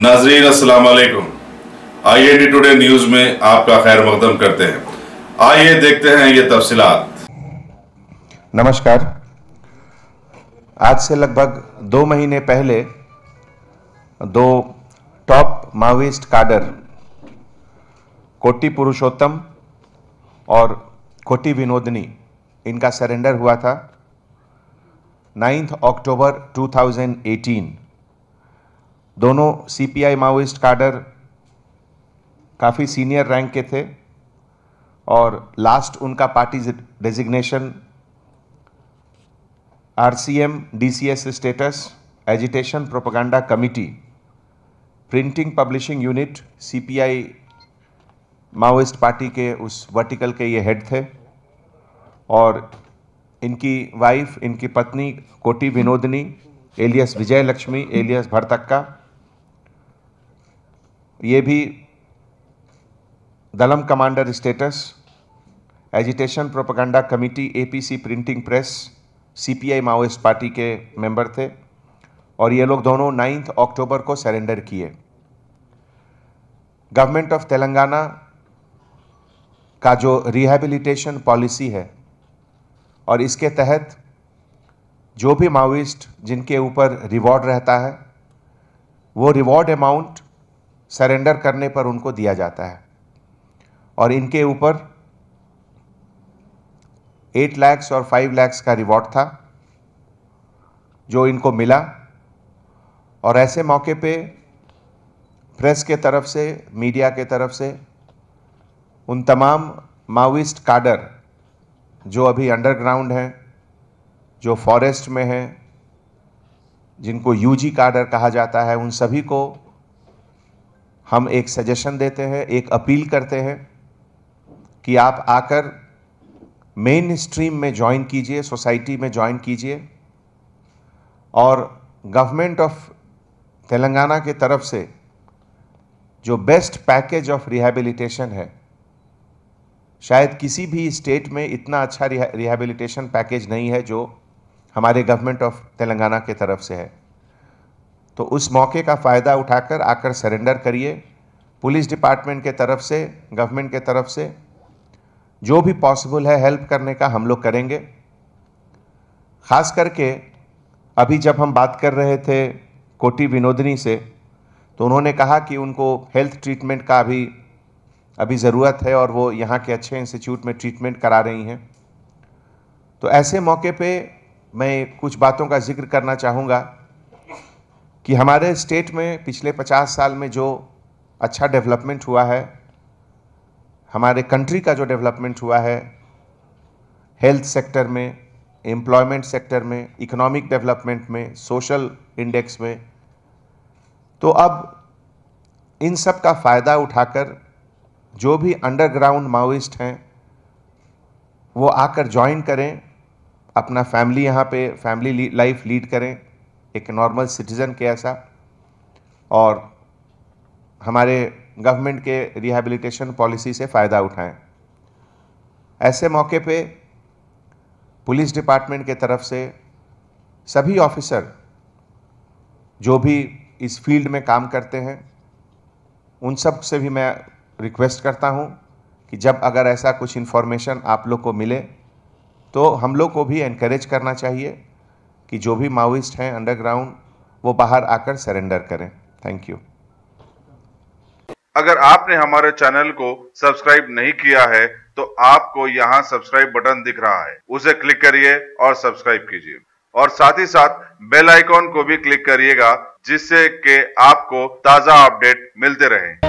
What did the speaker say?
नाजरीन अस्सलाम वालेकुम। IND टुडे न्यूज में आपका खैर मकदम करते हैं। आइए देखते हैं ये तफसीलात। नमस्कार। आज से लगभग 2 महीने पहले दो टॉप माओइस्ट काडर कोटी पुरुषोत्तम और कोटी विनोदनी इनका सरेंडर हुआ था। 9 अक्टूबर 2018 दोनों CPI माओइस्ट काडर काफ़ी सीनियर रैंक के थे और लास्ट उनका party designation RCM DCS status, agitation propaganda committee, printing publishing unit CPI Maoist party के उस वर्टिकल के ये हेड थे। और इनकी वाइफ, इनकी पत्नी कोटी विनोदनी एलियस विजय लक्ष्मी एलियस भरतक्का, ये भी dalam commander status, agitation propaganda committee APC printing press CPI Maoist party के मेंबर थे। और ये लोग दोनों 9 अक्टूबर को सरेंडर किए। गवर्नमेंट ऑफ तेलंगाना का जो रिहैबिलिटेशन पॉलिसी है और इसके तहत जो भी माओइस्ट जिनके ऊपर रिवॉर्ड रहता है वो रिवॉर्ड अमाउंट सरेंडर करने पर उनको दिया जाता है। और इनके ऊपर 8 लाख और 5 लाख का रिवॉर्ड था जो इनको मिला। और ऐसे मौके पे प्रेस के तरफ से, मीडिया के तरफ से उन तमाम माओइस्ट काडर जो अभी अंडरग्राउंड हैं, जो फॉरेस्ट में हैं, जिनको UG काडर कहा जाता है, उन सभी को हम एक सजेशन देते हैं, एक अपील करते हैं कि आप आकर मेन स्ट्रीम में ज्वाइन कीजिए, सोसाइटी में ज्वाइन कीजिए। और गवर्नमेंट ऑफ तेलंगाना के तरफ से जो बेस्ट पैकेज ऑफ रिहैबिलिटेशन है, शायद किसी भी स्टेट में इतना अच्छा रिहैबिलिटेशन पैकेज नहीं है जो हमारे गवर्नमेंट ऑफ तेलंगाना के तरफ से है। तो उस मौके का फ़ायदा उठाकर आकर सरेंडर करिए। पुलिस डिपार्टमेंट के तरफ से, गवर्नमेंट के तरफ से जो भी पॉसिबल है हेल्प करने का हम लोग करेंगे। ख़ास करके अभी जब हम बात कर रहे थे कोटी विनोदनी से, तो उन्होंने कहा कि उनको हेल्थ ट्रीटमेंट का अभी ज़रूरत है और वो यहाँ के अच्छे इंस्टीट्यूट में ट्रीटमेंट करा रही हैं। तो ऐसे मौके पे मैं कुछ बातों का जिक्र करना चाहूँगा कि हमारे स्टेट में पिछले 50 साल में जो अच्छा डेवलपमेंट हुआ है, हमारे कंट्री का जो डेवलपमेंट हुआ है हेल्थ सेक्टर में, एम्प्लॉयमेंट सेक्टर में, इकोनॉमिक डेवलपमेंट में, सोशल इंडेक्स में, तो अब इन सब का फ़ायदा उठाकर जो भी अंडरग्राउंड माओइस्ट हैं वो आकर ज्वाइन करें, अपना फैमिली यहाँ पे फैमिली लाइफ लीड करें एक नॉर्मल सिटीज़न के ऐसा, और हमारे गवर्नमेंट के रिहैबिलिटेशन पॉलिसी से फ़ायदा उठाएं। ऐसे मौके पे पुलिस डिपार्टमेंट के तरफ से सभी ऑफिसर जो भी इस फील्ड में काम करते हैं उन सब से भी मैं रिक्वेस्ट करता हूं कि जब अगर ऐसा कुछ इन्फॉर्मेशन आप लोग को मिले तो हम लोग को भी एनकरेज करना चाहिए कि जो भी माओइस्ट हैं अंडरग्राउंड वो बाहर आकर सरेंडर करें। Thank you. अगर आपने हमारे चैनल को सब्सक्राइब नहीं किया है तो आपको यहाँ सब्सक्राइब बटन दिख रहा है, उसे क्लिक करिए और सब्सक्राइब कीजिए। और साथ ही साथ बेल आइकॉन को भी क्लिक करिएगा जिससे कि आपको ताज़ा अपडेट मिलते रहें।